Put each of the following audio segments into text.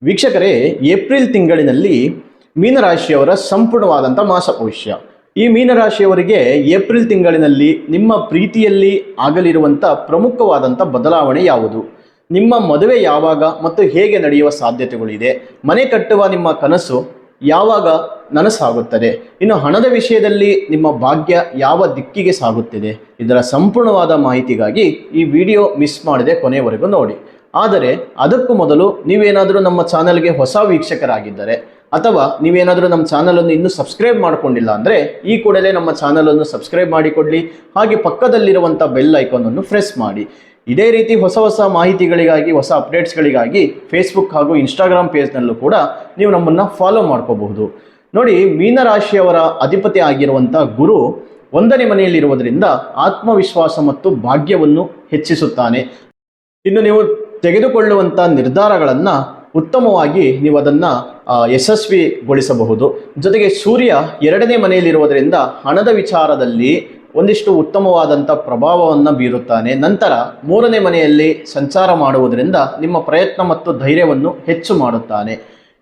ವೀಕ್ಷಕರೇ, ಏಪ್ರಿಲ್ ತಿಂಗಳಿನಲ್ಲಿ ಮೀನರಾಶಿಯವರ ಸಂಪೂರ್ಣವಾದಂಥ ಮಾಸ ಭವಿಷ್ಯ. ಈ ಮೀನರಾಶಿಯವರಿಗೆ ಏಪ್ರಿಲ್ ತಿಂಗಳಿನಲ್ಲಿ ನಿಮ್ಮ ಪ್ರೀತಿಯಲ್ಲಿ ಆಗಲಿರುವಂಥ ಪ್ರಮುಖವಾದಂಥ ಬದಲಾವಣೆ ಯಾವುದು? ನಿಮ್ಮ ಮದುವೆ ಯಾವಾಗ ಮತ್ತು ಹೇಗೆ ನಡೆಯುವ ಸಾಧ್ಯತೆಗಳಿದೆ? ಮನೆ ಕಟ್ಟುವ ನಿಮ್ಮ ಕನಸು ಯಾವಾಗ ನನಸಾಗುತ್ತದೆ? ಇನ್ನು ಹಣದ ವಿಷಯದಲ್ಲಿ ನಿಮ್ಮ ಭಾಗ್ಯ ಯಾವ ದಿಕ್ಕಿಗೆ ಸಾಗುತ್ತಿದೆ? ಇದರ ಸಂಪೂರ್ಣವಾದ ಮಾಹಿತಿಗಾಗಿ ಈ ವಿಡಿಯೋ ಮಿಸ್ ಮಾಡದೆ ಕೊನೆಯವರೆಗೂ ನೋಡಿ. ಆದರೆ ಅದಕ್ಕೂ ಮೊದಲು ನೀವೇನಾದರೂ ನಮ್ಮ ಚಾನಲ್ಗೆ ಹೊಸ ವೀಕ್ಷಕರಾಗಿದ್ದರೆ ಅಥವಾ ನೀವೇನಾದರೂ ನಮ್ಮ ಚಾನಲನ್ನು ಇನ್ನೂ ಸಬ್ಸ್ಕ್ರೈಬ್ ಮಾಡಿಕೊಂಡಿಲ್ಲ ಅಂದರೆ ಈ ಕೂಡಲೇ ನಮ್ಮ ಚಾನಲನ್ನು ಸಬ್ಸ್ಕ್ರೈಬ್ ಮಾಡಿಕೊಳ್ಳಿ. ಹಾಗೆ ಪಕ್ಕದಲ್ಲಿರುವಂಥ ಬೆಲ್ ಐಕಾನನ್ನು ಪ್ರೆಸ್ ಮಾಡಿ. ಇದೇ ರೀತಿ ಹೊಸ ಹೊಸ ಮಾಹಿತಿಗಳಿಗಾಗಿ, ಹೊಸ ಅಪ್ಡೇಟ್ಸ್ಗಳಿಗಾಗಿ ಫೇಸ್ಬುಕ್ ಹಾಗೂ ಇನ್ಸ್ಟಾಗ್ರಾಮ್ ಪೇಜ್ನಲ್ಲೂ ಕೂಡ ನೀವು ನಮ್ಮನ್ನು ಫಾಲೋ ಮಾಡ್ಕೋಬಹುದು. ನೋಡಿ, ಮೀನರಾಶಿಯವರ ಅಧಿಪತಿ ಆಗಿರುವಂಥ ಗುರು 1ನೇ ಮನೆಯಲ್ಲಿರುವುದರಿಂದ ಆತ್ಮವಿಶ್ವಾಸ ಮತ್ತು ಭಾಗ್ಯವನ್ನು ಹೆಚ್ಚಿಸುತ್ತಾನೆ. ಇನ್ನು ನೀವು ತೆಗೆದುಕೊಳ್ಳುವಂಥ ನಿರ್ಧಾರಗಳನ್ನು ಉತ್ತಮವಾಗಿ ನೀವು ಅದನ್ನು ಯಶಸ್ವಿಗೊಳಿಸಬಹುದು. ಜೊತೆಗೆ ಸೂರ್ಯ 2ನೇ ಮನೆಯಲ್ಲಿರುವುದರಿಂದ ಹಣದ ವಿಚಾರದಲ್ಲಿ ಒಂದಿಷ್ಟು ಉತ್ತಮವಾದಂಥ ಪ್ರಭಾವವನ್ನು ಬೀರುತ್ತಾನೆ. ನಂತರ 3ನೇ ಮನೆಯಲ್ಲಿ ಸಂಚಾರ ಮಾಡುವುದರಿಂದ ನಿಮ್ಮ ಪ್ರಯತ್ನ ಮತ್ತು ಧೈರ್ಯವನ್ನು ಹೆಚ್ಚು ಮಾಡುತ್ತಾನೆ.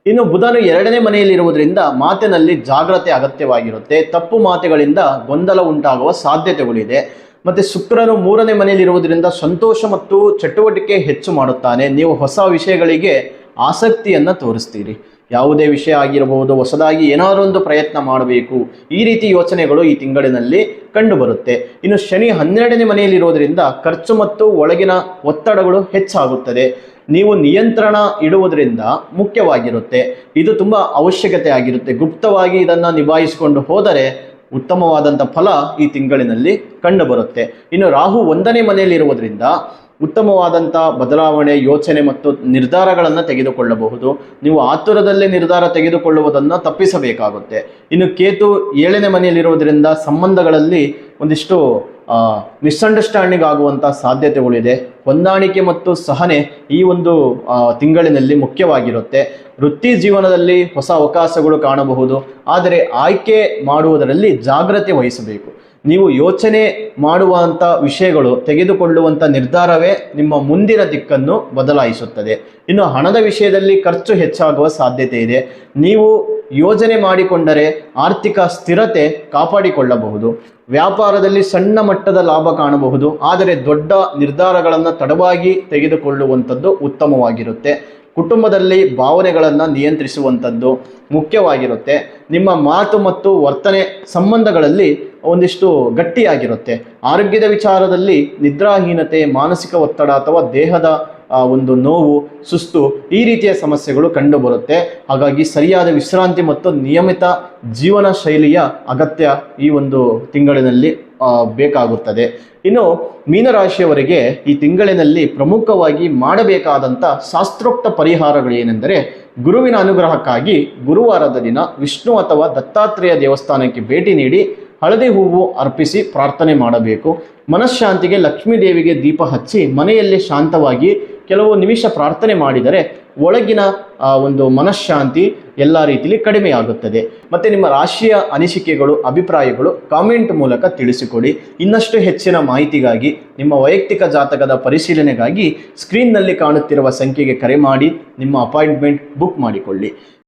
ಇನ್ನು ಬುಧನು 2ನೇ ಮನೆಯಲ್ಲಿರುವುದರಿಂದ ಮಾತಿನಲ್ಲಿ ಜಾಗ್ರತೆ ಅಗತ್ಯವಾಗಿರುತ್ತೆ. ತಪ್ಪು ಮಾತುಗಳಿಂದ ಗೊಂದಲ ಉಂಟಾಗುವ ಸಾಧ್ಯತೆಗಳಿದೆ. ಮತ್ತು ಶುಕ್ರನು 3ನೇ ಮನೆಯಲ್ಲಿರುವುದರಿಂದ ಸಂತೋಷ ಮತ್ತು ಚಟುವಟಿಕೆ ಹೆಚ್ಚು ಮಾಡುತ್ತಾನೆ. ನೀವು ಹೊಸ ವಿಷಯಗಳಿಗೆ ಆಸಕ್ತಿಯನ್ನು ತೋರಿಸ್ತೀರಿ. ಯಾವುದೇ ವಿಷಯ ಆಗಿರಬಹುದು, ಹೊಸದಾಗಿ ಏನಾದರೂ ಒಂದು ಪ್ರಯತ್ನ ಮಾಡಬೇಕು, ಈ ರೀತಿ ಯೋಚನೆಗಳು ಈ ತಿಂಗಳಿನಲ್ಲಿ ಕಂಡುಬರುತ್ತೆ. ಇನ್ನು ಶನಿ 12ನೇ ಮನೆಯಲ್ಲಿರುವುದರಿಂದ ಖರ್ಚು ಮತ್ತು ಒಳಗಿನ ಒತ್ತಡಗಳು ಹೆಚ್ಚಾಗುತ್ತದೆ. ನೀವು ನಿಯಂತ್ರಣ ಇಡುವುದರಿಂದ ಮುಖ್ಯವಾಗಿರುತ್ತೆ. ಇದು ತುಂಬ ಅವಶ್ಯಕತೆ ಆಗಿರುತ್ತೆ. ಗುಪ್ತವಾಗಿ ಇದನ್ನು ನಿಭಾಯಿಸಿಕೊಂಡು ಹೋದರೆ ಉತ್ತಮವಾದಂಥ ಫಲ ಈ ತಿಂಗಳಿನಲ್ಲಿ ಕಂಡುಬರುತ್ತೆ. ಇನ್ನು ರಾಹು 1ನೇ ಮನೆಯಲ್ಲಿರುವುದರಿಂದ ಉತ್ತಮವಾದಂಥ ಬದಲಾವಣೆ, ಯೋಚನೆ ಮತ್ತು ನಿರ್ಧಾರಗಳನ್ನು ತೆಗೆದುಕೊಳ್ಳಬಹುದು. ನೀವು ಆತುರದಲ್ಲೇ ನಿರ್ಧಾರ ತೆಗೆದುಕೊಳ್ಳುವುದನ್ನು ತಪ್ಪಿಸಬೇಕಾಗುತ್ತೆ. ಇನ್ನು ಕೇತು 7ನೇ ಮನೆಯಲ್ಲಿರುವುದರಿಂದ ಸಂಬಂಧಗಳಲ್ಲಿ ಒಂದಿಷ್ಟು ಮಿಸ್ಅಂಡರ್ಸ್ಟ್ಯಾಂಡಿಂಗ್ ಆಗುವಂಥ ಸಾಧ್ಯತೆಗಳಿದೆ. ಹೊಂದಾಣಿಕೆ ಮತ್ತು ಸಹನೆ ಈ ಒಂದು ತಿಂಗಳಿನಲ್ಲಿ ಮುಖ್ಯವಾಗಿರುತ್ತೆ. ವೃತ್ತಿ ಜೀವನದಲ್ಲಿ ಹೊಸ ಅವಕಾಶಗಳು ಕಾಣಬಹುದು. ಆದರೆ ಆಯ್ಕೆ ಮಾಡುವುದರಲ್ಲಿ ಜಾಗ್ರತೆ ವಹಿಸಬೇಕು. ನೀವು ಯೋಚನೆ ಮಾಡುವಂಥ ವಿಷಯಗಳು, ತೆಗೆದುಕೊಳ್ಳುವಂಥ ನಿರ್ಧಾರವೇ ನಿಮ್ಮ ಮುಂದಿನ ದಿಕ್ಕನ್ನು ಬದಲಾಯಿಸುತ್ತದೆ. ಇನ್ನು ಹಣದ ವಿಷಯದಲ್ಲಿ ಖರ್ಚು ಹೆಚ್ಚಾಗುವ ಸಾಧ್ಯತೆ ಇದೆ. ನೀವು ಯೋಜನೆ ಮಾಡಿಕೊಂಡರೆ ಆರ್ಥಿಕ ಸ್ಥಿರತೆ ಕಾಪಾಡಿಕೊಳ್ಳಬಹುದು. ವ್ಯಾಪಾರದಲ್ಲಿ ಸಣ್ಣ ಮಟ್ಟದ ಲಾಭ ಕಾಣಬಹುದು. ಆದರೆ ದೊಡ್ಡ ನಿರ್ಧಾರಗಳನ್ನು ತಡವಾಗಿ ತೆಗೆದುಕೊಳ್ಳುವಂಥದ್ದು ಉತ್ತಮವಾಗಿರುತ್ತೆ. ಕುಟುಂಬದಲ್ಲಿ ಭಾವನೆಗಳನ್ನು ನಿಯಂತ್ರಿಸುವಂಥದ್ದು ಮುಖ್ಯವಾಗಿರುತ್ತೆ. ನಿಮ್ಮ ಮಾತು ಮತ್ತು ವರ್ತನೆ ಸಂಬಂಧಗಳಲ್ಲಿ ಒಂದಿಷ್ಟು ಗಟ್ಟಿಯಾಗಿರುತ್ತೆ. ಆರೋಗ್ಯದ ವಿಚಾರದಲ್ಲಿ ನಿದ್ರಾಹೀನತೆ, ಮಾನಸಿಕ ಒತ್ತಡ ಅಥವಾ ದೇಹದ ಒಂದು ನೋವು, ಸುಸ್ತು ಈ ರೀತಿಯ ಸಮಸ್ಯೆಗಳು ಕಂಡುಬರುತ್ತೆ. ಹಾಗಾಗಿ ಸರಿಯಾದ ವಿಶ್ರಾಂತಿ ಮತ್ತು ನಿಯಮಿತ ಜೀವನ ಶೈಲಿಯ ಅಗತ್ಯ ಈ ಒಂದು ತಿಂಗಳಿನಲ್ಲಿ ಬೇಕಾಗುತ್ತದೆ. ಇನ್ನು ಮೀನರಾಶಿಯವರಿಗೆ ಈ ತಿಂಗಳಿನಲ್ಲಿ ಪ್ರಮುಖವಾಗಿ ಮಾಡಬೇಕಾದಂಥ ಶಾಸ್ತ್ರೋಕ್ತ ಪರಿಹಾರಗಳು ಏನೆಂದರೆ, ಗುರುವಿನ ಅನುಗ್ರಹಕ್ಕಾಗಿ ಗುರುವಾರದ ದಿನ ವಿಷ್ಣು ಅಥವಾ ದತ್ತಾತ್ರೇಯ ದೇವಸ್ಥಾನಕ್ಕೆ ಭೇಟಿ ನೀಡಿ ಹಳದಿ ಹೂವು ಅರ್ಪಿಸಿ ಪ್ರಾರ್ಥನೆ ಮಾಡಬೇಕು. ಮನಃಶಾಂತಿಗೆ ಲಕ್ಷ್ಮೀ ದೇವಿಗೆ ದೀಪ ಹಚ್ಚಿ ಮನೆಯಲ್ಲಿ ಶಾಂತವಾಗಿ ಕೆಲವು ನಿಮಿಷ ಪ್ರಾರ್ಥನೆ ಮಾಡಿದರೆ ಒಳಗಿನ ಒಂದು ಮನಃಶಾಂತಿ ಎಲ್ಲ ರೀತಿಯಲ್ಲಿ ಕಡಿಮೆಯಾಗುತ್ತದೆ. ಮತ್ತು ನಿಮ್ಮ ರಾಶಿಯ ಅನಿಸಿಕೆಗಳು, ಅಭಿಪ್ರಾಯಗಳು ಕಾಮೆಂಟ್ ಮೂಲಕ ತಿಳಿಸಿಕೊಡಿ. ಇನ್ನಷ್ಟು ಹೆಚ್ಚಿನ ಮಾಹಿತಿಗಾಗಿ, ನಿಮ್ಮ ವೈಯಕ್ತಿಕ ಜಾತಕದ ಪರಿಶೀಲನೆಗಾಗಿ ಸ್ಕ್ರೀನ್ನಲ್ಲಿ ಕಾಣುತ್ತಿರುವ ಸಂಖ್ಯೆಗೆ ಕರೆ ಮಾಡಿ ನಿಮ್ಮ ಅಪಾಯಿಂಟ್ಮೆಂಟ್ ಬುಕ್ ಮಾಡಿಕೊಳ್ಳಿ.